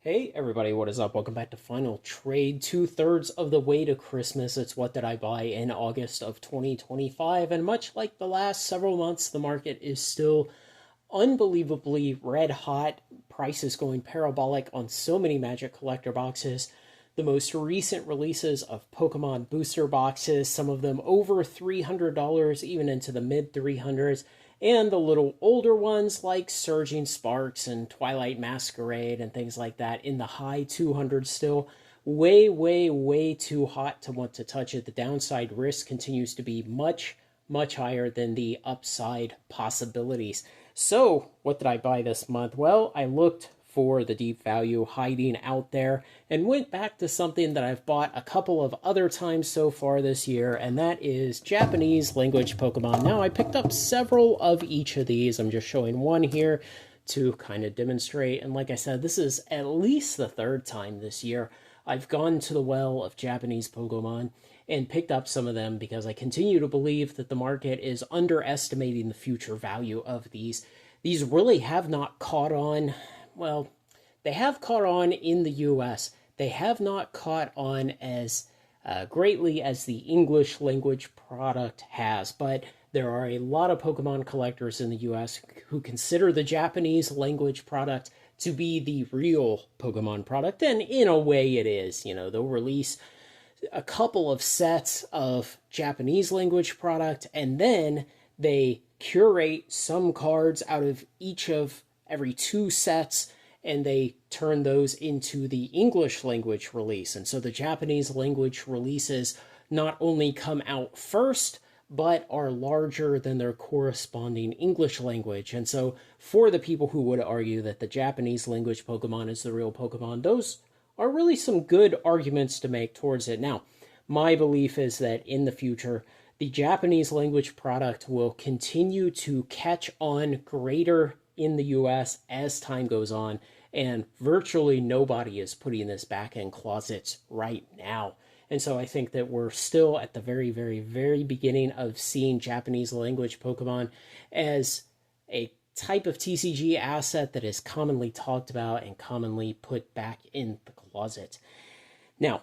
Hey everybody, what is up? Welcome back to Final Trade. 2/3 of the way to Christmas. It's what did I buy in August of 2025. And much like the last several months, the market is still unbelievably red hot. Prices going parabolic on so many Magic Collector boxes. The most recent releases of Pokemon booster boxes, some of them over $300, even into the mid 300s, and the little older ones like Surging Sparks and Twilight Masquerade and things like that in the high 200s still. Way, way, way too hot to want to touch it. The downside risk continues to be much, much higher than the upside possibilities. So, what did I buy this month? Well, I looked for the deep value hiding out there and went back to something that I've bought a couple of other times so far this year, and that is Japanese language Pokemon. Now, I picked up several of each of these. I'm just showing one here to kind of demonstrate. And like I said, this is at least the third time this year I've gone to the well of Japanese Pokemon and picked up some of them because I continue to believe that the market is underestimating the future value of these. These really have not caught on. Well, they have caught on in the US. They have not caught on as greatly as the English language product has, but there are a lot of Pokemon collectors in the US who consider the Japanese language product to be the real Pokemon product, and in a way it is. You know, they'll release a couple of sets of Japanese language product, and then they curate some cards out of each of every two sets, and they turn those into the English language release. And so the Japanese language releases not only come out first, but are larger than their corresponding English language. And so for the people who would argue that the Japanese language Pokemon is the real Pokemon, those are really some good arguments to make towards it. Now, my belief is that in the future, the Japanese language product will continue to catch on greater in the US as time goes on, and virtually nobody is putting this back in closets right now. And so I think that we're still at the very, very, very beginning of seeing Japanese language Pokemon as a type of TCG asset that is commonly talked about and commonly put back in the closet. Now,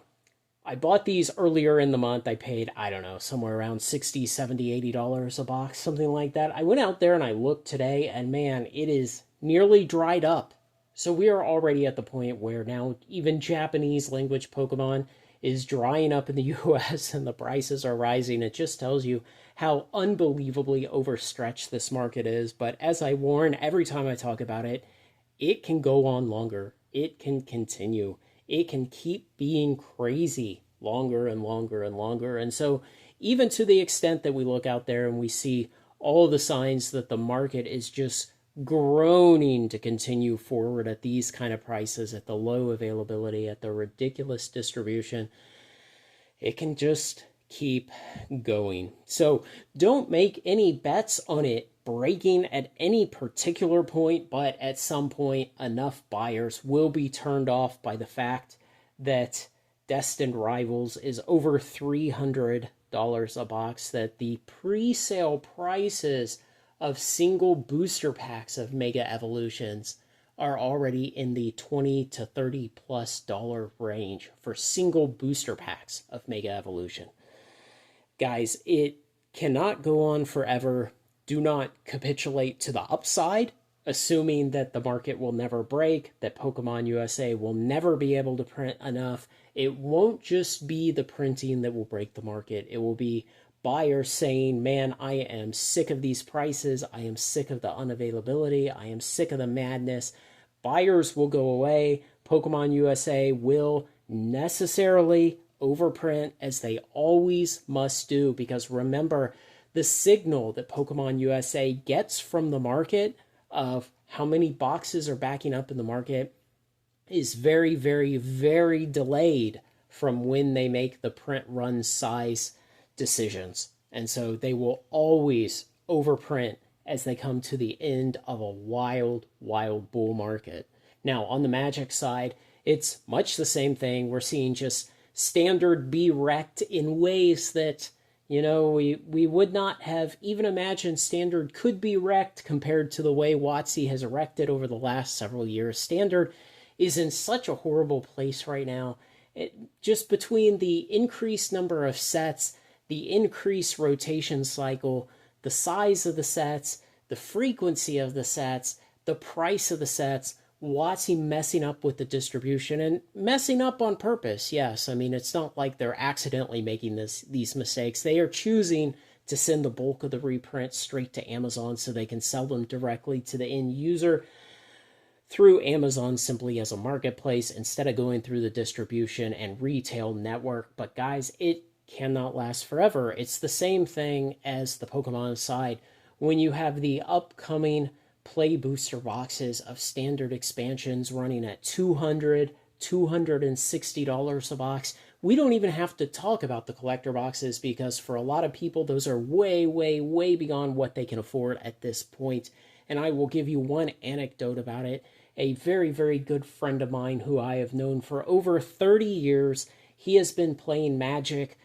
I bought these earlier in the month. I paid, I don't know, somewhere around $60, $70, $80 a box, something like that. I went out there and I looked today, and man, it is nearly dried up. So we are already at the point where now even Japanese language Pokemon is drying up in the US and the prices are rising. It just tells you how unbelievably overstretched this market is. But as I warn every time I talk about it, it can go on longer. It can continue. It can keep being crazy longer and longer and longer. And so, even to the extent that we look out there and we see all the signs that the market is just groaning to continue forward at these kind of prices, at the low availability, at the ridiculous distribution, it can just keep going. So don't make any bets on it breaking at any particular point, but at some point, enough buyers will be turned off by the fact that Destined Rivals is over $300 a box, that the pre-sale prices of single booster packs of Mega Evolutions are already in the $20 to $30+ range for single booster packs of Mega Evolution. Guys, it cannot go on forever. Do not capitulate to the upside, assuming that the market will never break, that Pokemon USA will never be able to print enough. It won't just be the printing that will break the market. It will be buyers saying, man, I am sick of these prices. I am sick of the unavailability. I am sick of the madness. Buyers will go away. Pokemon USA will necessarily overprint, as they always must do, because remember, the signal that Pokemon USA gets from the market of how many boxes are backing up in the market is very, very, very delayed from when they make the print run size decisions. And so they will always overprint as they come to the end of a wild, wild bull market. Now, on the Magic side, it's much the same thing. We're seeing just standard be wrecked in ways that, you know, we would not have even imagined standard could be wrecked compared to the way WotC has wrecked it over the last several years. Standard is in such a horrible place right now. Just between the increased number of sets, the increased rotation cycle, the size of the sets, the frequency of the sets, the price of the sets, WotC messing up with the distribution and messing up on purpose. Yes, I mean, it's not like they're accidentally making these mistakes. They are choosing to send the bulk of the reprints straight to Amazon so they can sell them directly to the end user through Amazon simply as a marketplace instead of going through the distribution and retail network. But guys, it cannot last forever. It's the same thing as the Pokemon side. When you have the upcoming play booster boxes of standard expansions running at $260 a box, we don't even have to talk about the collector boxes because for a lot of people, those are way, way, way beyond what they can afford at this point. And I will give you one anecdote about it. A very, very good friend of mine who I have known for over 30 years, he has been playing Magic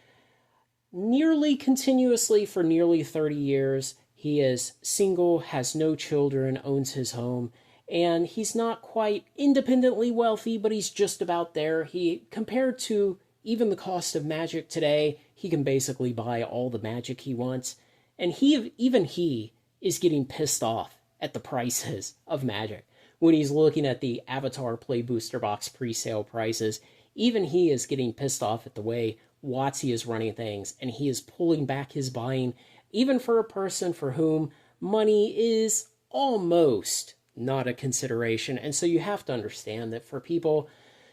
nearly continuously for nearly 30 years. He is single, has no children, owns his home, and he's not quite independently wealthy, but he's just about there. He, compared to even the cost of Magic today, he can basically buy all the Magic he wants. And even he is getting pissed off at the prices of Magic. When he's looking at the Avatar Play Booster Box pre-sale prices, even he is getting pissed off at the way WotC is running things, and he is pulling back his buying, even for a person for whom money is almost not a consideration. And so you have to understand that for people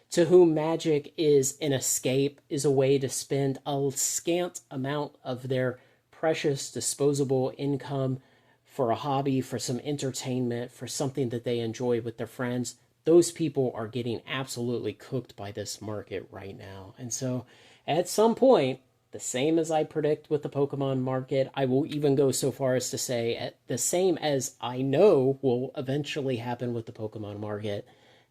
to whom Magic is an escape, is a way to spend a scant amount of their precious disposable income for a hobby, for some entertainment, for something that they enjoy with their friends, those people are getting absolutely cooked by this market right now. And so at some point, the same as I predict with the Pokemon market, I will even go so far as to say the same as I know will eventually happen with the Pokemon market,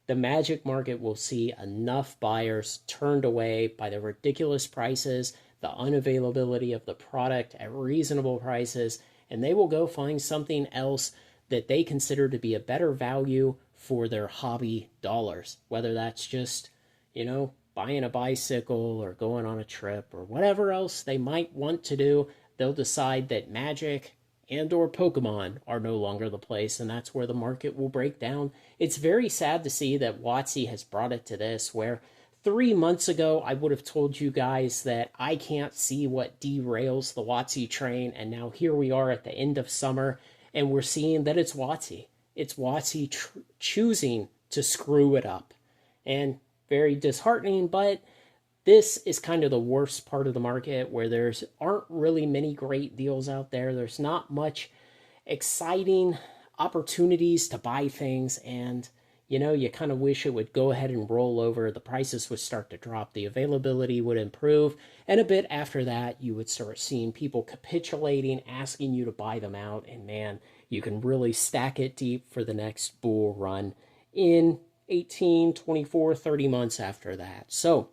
the Magic market will see enough buyers turned away by the ridiculous prices, the unavailability of the product at reasonable prices, and they will go find something else that they consider to be a better value for their hobby dollars, whether that's just, buying a bicycle or going on a trip or whatever else they might want to do. They'll decide that Magic and or Pokemon are no longer the place, and that's where the market will break down. It's very sad to see that WotC has brought it to this, where 3 months ago I would have told you guys that I can't see what derails the WotC train, and now here we are at the end of summer, and we're seeing that it's WotC. It's WotC choosing to screw it up. And very disheartening, but this is kind of the worst part of the market where there's aren't really many great deals out there. There's not much exciting opportunities to buy things, and you kind of wish it would go ahead and roll over. The prices would start to drop, the availability would improve, and a bit after that, you would start seeing people capitulating, asking you to buy them out, and man, you can really stack it deep for the next bull run in 18, 24, 30 months after that. So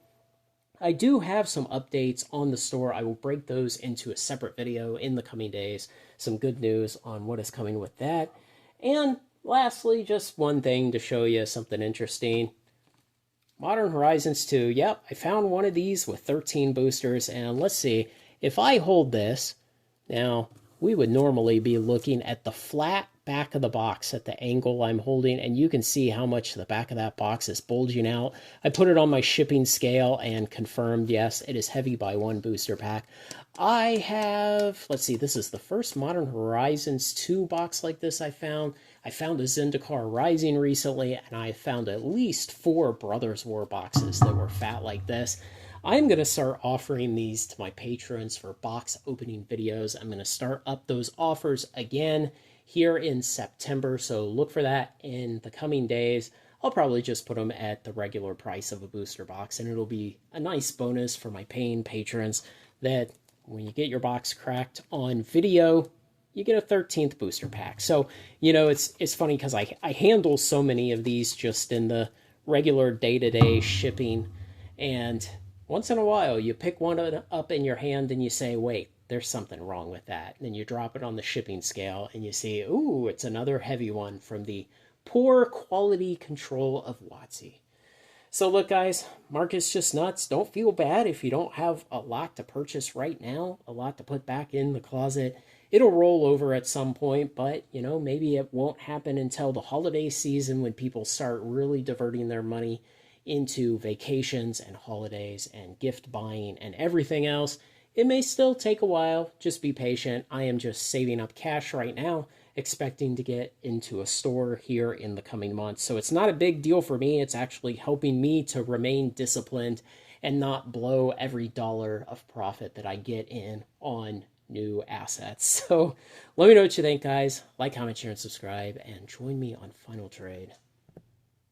I do have some updates on the store. I will break those into a separate video in the coming days. Some good news on what is coming with that. And lastly, just one thing to show you something interesting. Modern Horizons 2. Yep, I found one of these with 13 boosters. And let's see, if I hold this, now we would normally be looking at the flat back of the box at the angle I'm holding, and you can see how much the back of that box is bulging out. I put it on my shipping scale and confirmed, yes, it is heavy by 1 booster pack. I have, let's see, this is the first Modern Horizons 2 box like this I found. I found a Zendikar Rising recently, and I found at least 4 Brothers War boxes that were fat like this. I'm going to start offering these to my patrons for box opening videos. I'm going to start up those offers again here in September, so look for that in the coming days. I'll probably just put them at the regular price of a booster box, and it'll be a nice bonus for my paying patrons that when you get your box cracked on video, you get a 13th booster pack. So, it's funny because I handle so many of these just in the regular day-to-day shipping, and once in a while you pick one up in your hand and you say, wait, there's something wrong with that. And then you drop it on the shipping scale and you see, ooh, it's another heavy one from the poor quality control of WotC. So look, guys, market's just nuts. Don't feel bad if you don't have a lot to purchase right now, a lot to put back in the closet. It'll roll over at some point, but maybe it won't happen until the holiday season when people start really diverting their money into vacations and holidays and gift buying and everything else. It may still take a while. Just be patient. I am just saving up cash right now, expecting to get into a store here in the coming months. So it's not a big deal for me. It's actually helping me to remain disciplined and not blow every dollar of profit that I get in on new assets. So let me know what you think, guys. Like, comment, share, and subscribe, and join me on Final Trade.